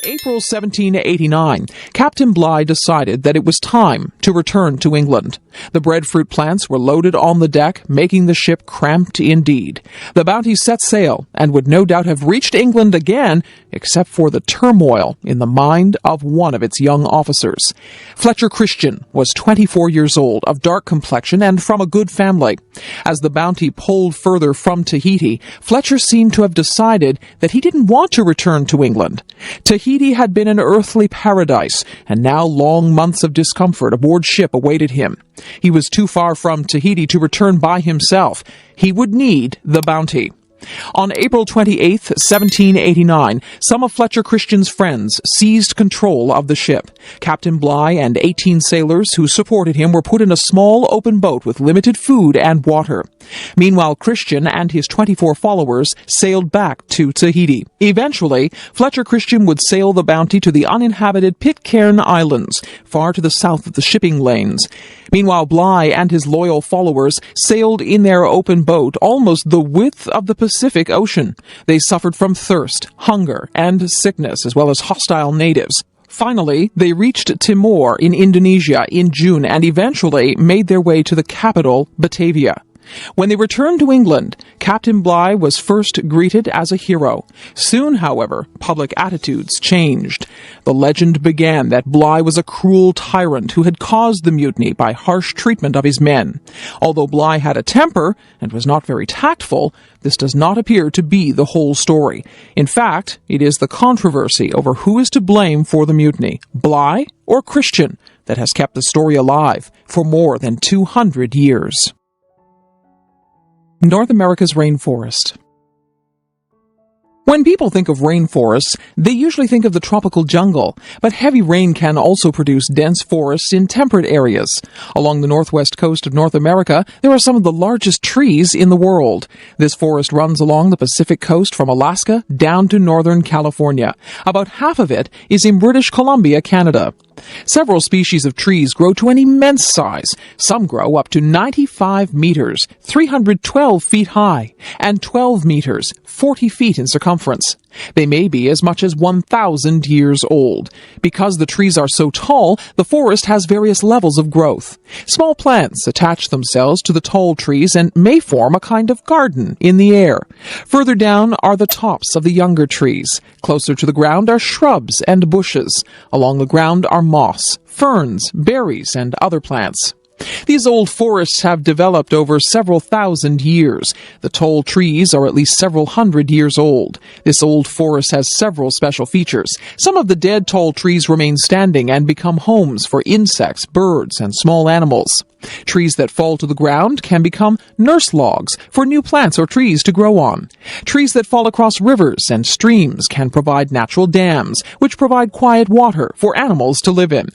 April 1789, Captain Bligh decided that it was time to return to England. The breadfruit plants were loaded on the deck, making the ship cramped indeed. The Bounty set sail and would no doubt have reached England again, except for the turmoil in the mind of one of its young officers. Fletcher Christian was 24 years old, of dark complexion, and from a good family. As the Bounty pulled further from Tahiti, Fletcher seemed to have decided that he didn't want to return to England. Tahiti had been an earthly paradise, and now long months of discomfort aboard ship awaited him. He was too far from Tahiti to return by himself. He would need the Bounty. On April 28, 1789, some of Fletcher Christian's friends seized control of the ship. Captain Bligh and 18 sailors who supported him were put in a small open boat with limited food and water. Meanwhile, Christian and his 24 followers sailed back to Tahiti. Eventually, Fletcher Christian would sail the Bounty to the uninhabited Pitcairn Islands, far to the south of the shipping lanes. Meanwhile, Bligh and his loyal followers sailed in their open boat almost the width of the Pacific Ocean. They suffered from thirst, hunger, and sickness, as well as hostile natives. Finally, they reached Timor in Indonesia in June and eventually made their way to the capital, Batavia. When they returned to England, Captain Bligh was first greeted as a hero. Soon, however, public attitudes changed. The legend began that Bligh was a cruel tyrant who had caused the mutiny by harsh treatment of his men. Although Bligh had a temper and was not very tactful, this does not appear to be the whole story. In fact, it is the controversy over who is to blame for the mutiny, Bligh or Christian, that has kept the story alive for more than 200 years. North America's rainforest. When people think of rainforests, they usually think of the tropical jungle, but heavy rain can also produce dense forests in temperate areas. Along the northwest coast of North America, there are some of the largest trees in the world. This forest runs along the Pacific coast from Alaska down to northern California. About half of it is in British Columbia, Canada. Several species of trees grow to an immense size. Some grow up to 95 meters, 312 feet high, and 12 meters, 40 feet in circumference. They may be as much as 1,000 years old. Because the trees are so tall, the forest has various levels of growth. Small plants attach themselves to the tall trees and may form a kind of garden in the air. Further down are the tops of the younger trees. Closer to the ground are shrubs and bushes. Along the ground are moss, ferns, berries, and other plants. These old forests have developed over several thousand years. The tall trees are at least several hundred years old. This old forest has several special features. Some of the dead tall trees remain standing and become homes for insects, birds, and small animals. Trees that fall to the ground can become nurse logs for new plants or trees to grow on. Trees that fall across rivers and streams can provide natural dams, which provide quiet water for animals to live in.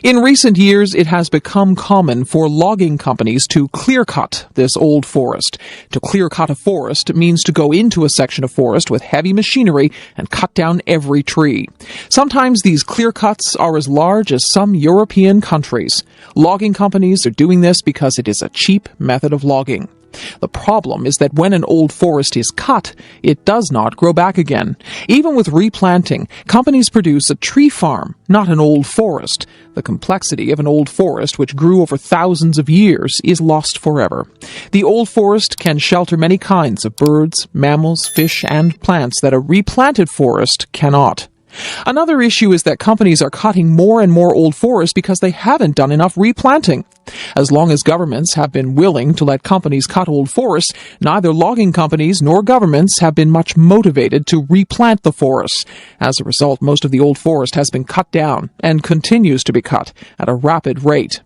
In recent years, it has become common for logging companies to clear-cut this old forest. To clear-cut a forest means to go into a section of forest with heavy machinery and cut down every tree. Sometimes these clear-cuts are as large as some European countries. Logging companies are doing this because it is a cheap method of logging. The problem is that when an old forest is cut, it does not grow back again. Even with replanting, companies produce a tree farm, not an old forest. The complexity of an old forest, which grew over thousands of years, is lost forever. The old forest can shelter many kinds of birds, mammals, fish, and plants that a replanted forest cannot. Another issue is that companies are cutting more and more old forests because they haven't done enough replanting. As long as governments have been willing to let companies cut old forests, neither logging companies nor governments have been much motivated to replant the forests. As a result, most of the old forest has been cut down and continues to be cut at a rapid rate.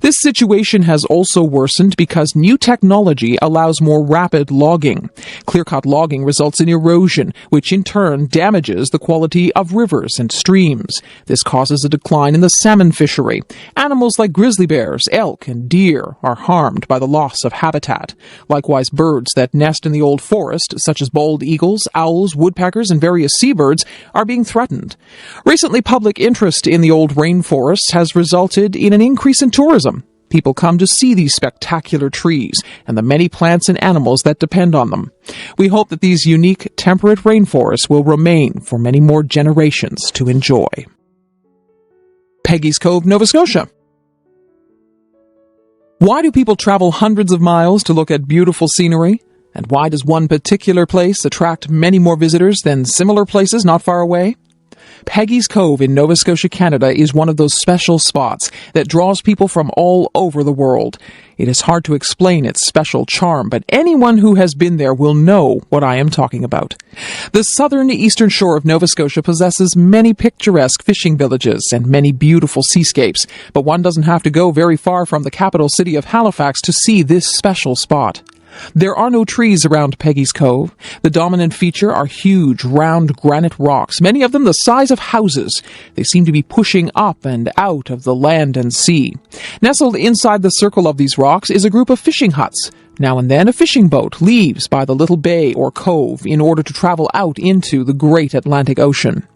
This situation has also worsened because new technology allows more rapid logging. Clear-cut logging results in erosion, which in turn damages the quality of rivers and streams. This causes a decline in the salmon fishery. Animals like grizzly bears, elk, and deer are harmed by the loss of habitat. Likewise, birds that nest in the old forest, such as bald eagles, owls, woodpeckers, and various seabirds, are being threatened. Recently, public interest in the old rainforests has resulted in an increase in tourism. People come to see these spectacular trees and the many plants and animals that depend on them. We hope that these unique temperate rainforests will remain for many more generations to enjoy. Peggys Cove, Nova Scotia. Why do people travel hundreds of miles to look at beautiful scenery? And why does one particular place attract many more visitors than similar places not far away? Peggys Cove in Nova Scotia, Canada is one of those special spots that draws people from all over the world. It is hard to explain its special charm, but anyone who has been there will know what I am talking about. The southern eastern shore of Nova Scotia possesses many picturesque fishing villages and many beautiful seascapes, but one doesn't have to go very far from the capital city of Halifax to see this special spot. There are no trees around Peggys Cove. The dominant feature are huge, round granite rocks, many of them the size of houses. They seem to be pushing up and out of the land and sea. Nestled inside the circle of these rocks is a group of fishing huts. Now and then a fishing boat leaves by the little bay or cove in order to travel out into the great Atlantic Ocean.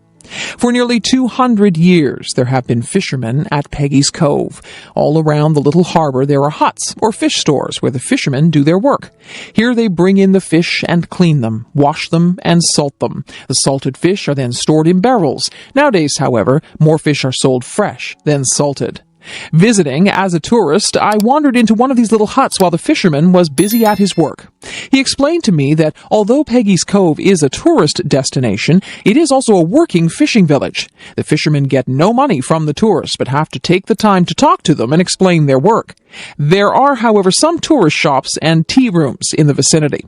For nearly 200 years, there have been fishermen at Peggys Cove. All around the little harbor, there are huts or fish stores where the fishermen do their work. Here they bring in the fish and clean them, wash them, and salt them. The salted fish are then stored in barrels. Nowadays, however, more fish are sold fresh than salted. Visiting as a tourist, I wandered into one of these little huts while the fisherman was busy at his work. He explained to me that although Peggys Cove is a tourist destination, it is also a working fishing village. The fishermen get no money from the tourists, but have to take the time to talk to them and explain their work. There are, however, some tourist shops and tea rooms in the vicinity.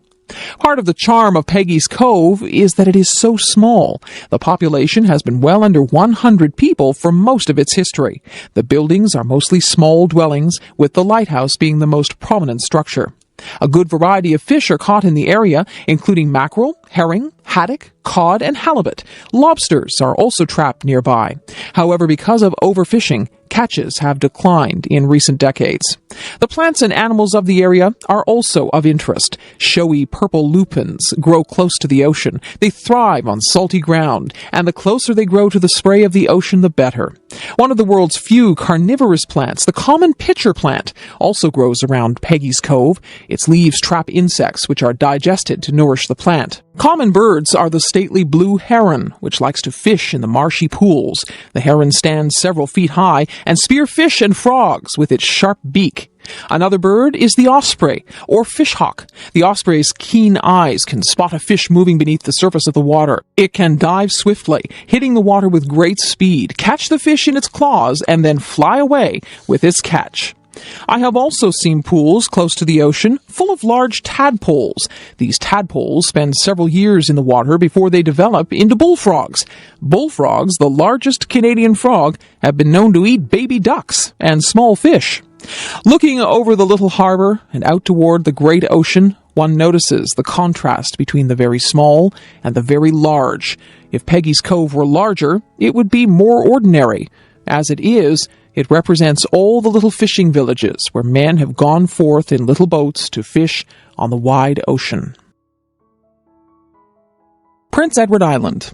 Part of the charm of Peggys Cove is that it is so small. The population has been well under 100 people for most of its history. The buildings are mostly small dwellings, with the lighthouse being the most prominent structure. A good variety of fish are caught in the area, including mackerel, herring, haddock, cod, and halibut. Lobsters are also trapped nearby. However, because of overfishing, catches have declined in recent decades. The plants and animals of the area are also of interest. Showy purple lupins grow close to the ocean. They thrive on salty ground, and the closer they grow to the spray of the ocean, the better. One of the world's few carnivorous plants, the common pitcher plant, also grows around Peggys Cove. Its leaves trap insects, which are digested to nourish the plant. Common birds are the stately blue heron, which likes to fish in the marshy pools. The heron stands several feet high and spear fish and frogs with its sharp beak. Another bird is the osprey, or fishhawk. The osprey's keen eyes can spot a fish moving beneath the surface of the water. It can dive swiftly, hitting the water with great speed, catch the fish in its claws, and then fly away with its catch. I have also seen pools close to the ocean full of large tadpoles. These tadpoles spend several years in the water before they develop into bullfrogs. Bullfrogs, the largest Canadian frog, have been known to eat baby ducks and small fish. Looking over the little harbor and out toward the great ocean, one notices the contrast between the very small and the very large. If Peggys Cove were larger, it would be more ordinary. As it is, it represents all the little fishing villages where men have gone forth in little boats to fish on the wide ocean. Prince Edward Island.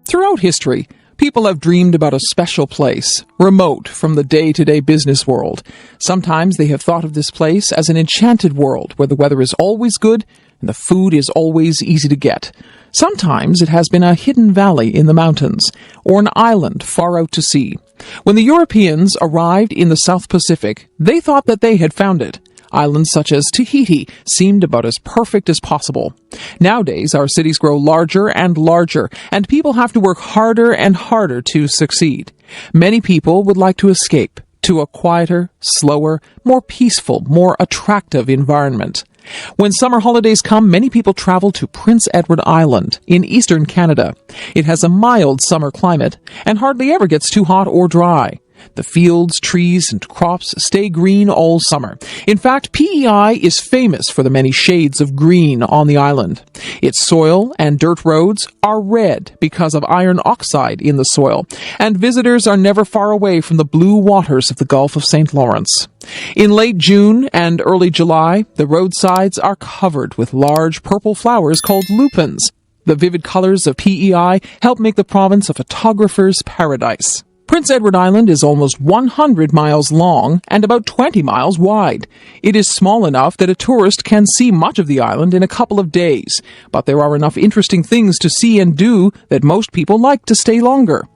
Throughout history, people have dreamed about a special place, remote from the day-to-day business world. Sometimes they have thought of this place as an enchanted world where the weather is always good and the food is always easy to get. Sometimes it has been a hidden valley in the mountains, or an island far out to sea. When the Europeans arrived in the South Pacific, they thought that they had found it. Islands such as Tahiti seemed about as perfect as possible. Nowadays, our cities grow larger and larger, and people have to work harder and harder to succeed. Many people would like to escape to a quieter, slower, more peaceful, more attractive environment. When summer holidays come, many people travel to Prince Edward Island in eastern Canada. It has a mild summer climate and hardly ever gets too hot or dry. The fields, trees, and crops stay green all summer. In fact, PEI is famous for the many shades of green on the island. Its soil and dirt roads are red because of iron oxide in the soil, and visitors are never far away from the blue waters of the Gulf of St. Lawrence. In late June and early July, the roadsides are covered with large purple flowers called lupins. The vivid colors of PEI help make the province a photographer's paradise. Prince Edward Island is almost 100 miles long and about 20 miles wide. It is small enough that a tourist can see much of the island in a couple of days, but there are enough interesting things to see and do that most people like to stay longer.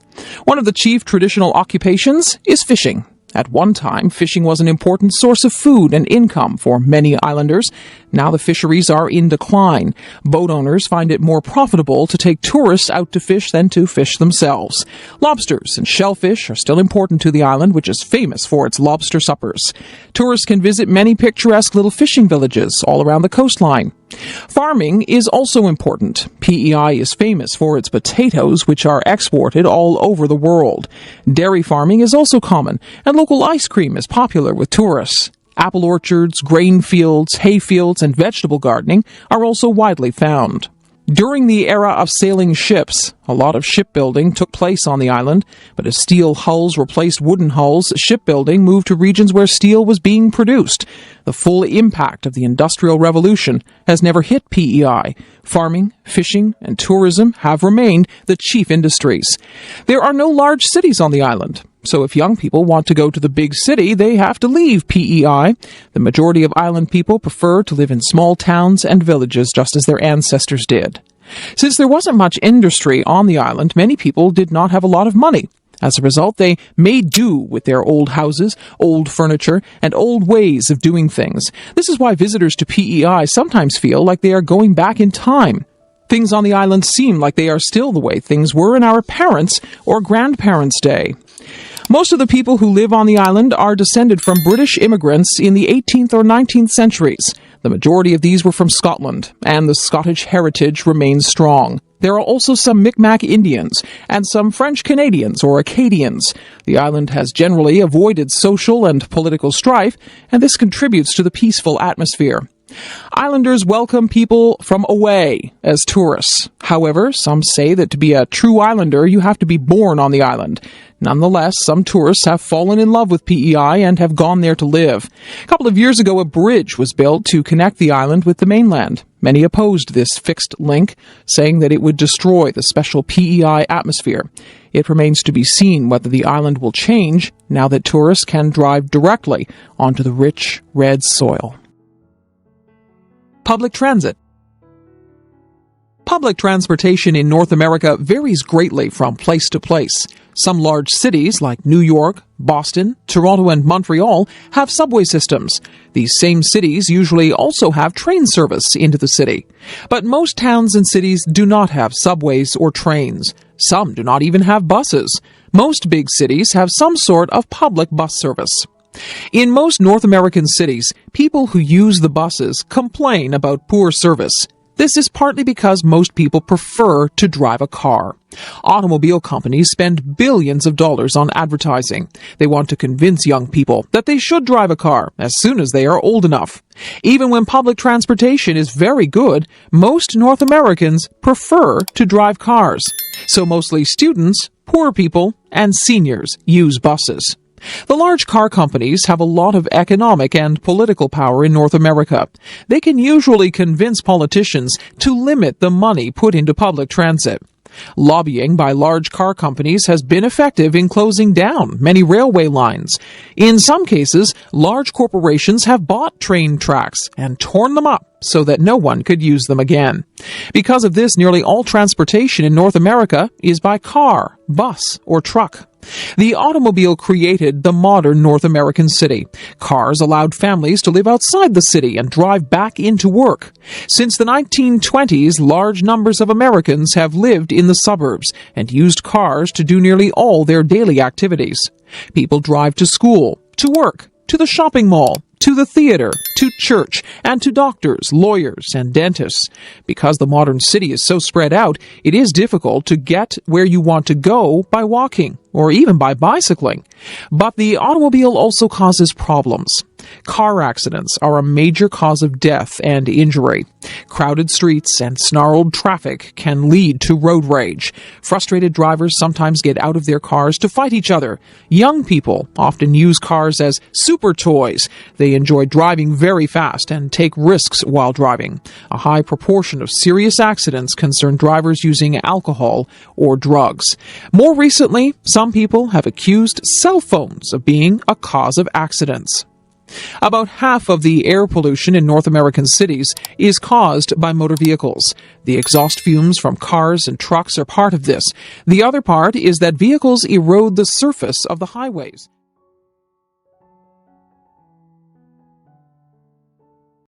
One of the chief traditional occupations is fishing. At one time, fishing was an important source of food and income for many islanders. Now the fisheries are in decline. Boat owners find it more profitable to take tourists out to fish than to fish themselves. Lobsters and shellfish are still important to the island, which is famous for its lobster suppers. Tourists can visit many picturesque little fishing villages all around the coastline. Farming is also important. PEI is famous for its potatoes, which are exported all over the world. Dairy farming is also common, and local ice cream is popular with tourists. Apple orchards, grain fields, hay fields, and vegetable gardening are also widely found. During the era of sailing ships, a lot of shipbuilding took place on the island, but as steel hulls replaced wooden hulls, shipbuilding moved to regions where steel was being produced. The full impact of the Industrial Revolution has never hit PEI. Farming, fishing, and tourism have remained the chief industries. There are no large cities on the island, so if young people want to go to the big city, they have to leave PEI. The majority of island people prefer to live in small towns and villages just as their ancestors did. Since there wasn't much industry on the island, many people did not have a lot of money. As a result, they made do with their old houses, old furniture, and old ways of doing things. This is why visitors to PEI sometimes feel like they are going back in time. Things on the island seem like they are still the way things were in our parents' or grandparents' day. Most of the people who live on the island are descended from British immigrants in the 18th or 19th centuries. The majority of these were from Scotland, and the Scottish heritage remains strong. There are also some Mi'kmaq Indians and some French Canadians or Acadians. The island has generally avoided social and political strife, and this contributes to the peaceful atmosphere. Islanders welcome people from away as tourists. However, some say that to be a true islander, you have to be born on the island. Nonetheless, some tourists have fallen in love with PEI and have gone there to live. A couple of years ago, a bridge was built to connect the island with the mainland. Many opposed this fixed link, saying that it would destroy the special PEI atmosphere. It remains to be seen whether the island will change now that tourists can drive directly onto the rich red soil. Public transit. Public transportation in North America varies greatly from place to place. Some large cities like New York, Boston, Toronto, and Montreal have subway systems. These same cities usually also have train service into the city. But most towns and cities do not have subways or trains. Some do not even have buses. Most big cities have some sort of public bus service. In most North American cities, people who use the buses complain about poor service. This is partly because most people prefer to drive a car. Automobile companies spend billions of dollars on advertising. They want to convince young people that they should drive a car as soon as they are old enough. Even when public transportation is very good, most North Americans prefer to drive cars. So mostly students, poor people, and seniors use buses. The large car companies have a lot of economic and political power in North America. They can usually convince politicians to limit the money put into public transit. Lobbying by large car companies has been effective in closing down many railway lines. In some cases, large corporations have bought train tracks and torn them up so that no one could use them again. Because of this, nearly all transportation in North America is by car, bus, or truck. The automobile created the modern North American city. Cars allowed families to live outside the city and drive back into work. Since the 1920s, large numbers of Americans have lived in the suburbs and used cars to do nearly all their daily activities. People drive to school, to work, to the shopping mall, to the theater, to church, and to doctors, lawyers, and dentists. Because the modern city is so spread out, it is difficult to get where you want to go by walking, or even by bicycling. But the automobile also causes problems. Car accidents are a major cause of death and injury. Crowded streets and snarled traffic can lead to road rage. Frustrated drivers sometimes get out of their cars to fight each other. Young people often use cars as super toys. They enjoy driving very fast and take risks while driving. A high proportion of serious accidents concern drivers using alcohol or drugs. More recently, some people have accused cell phones of being a cause of accidents. About half of the air pollution in North American cities is caused by motor vehicles. The exhaust fumes from cars and trucks are part of this. The other part is that vehicles erode the surface of the highways.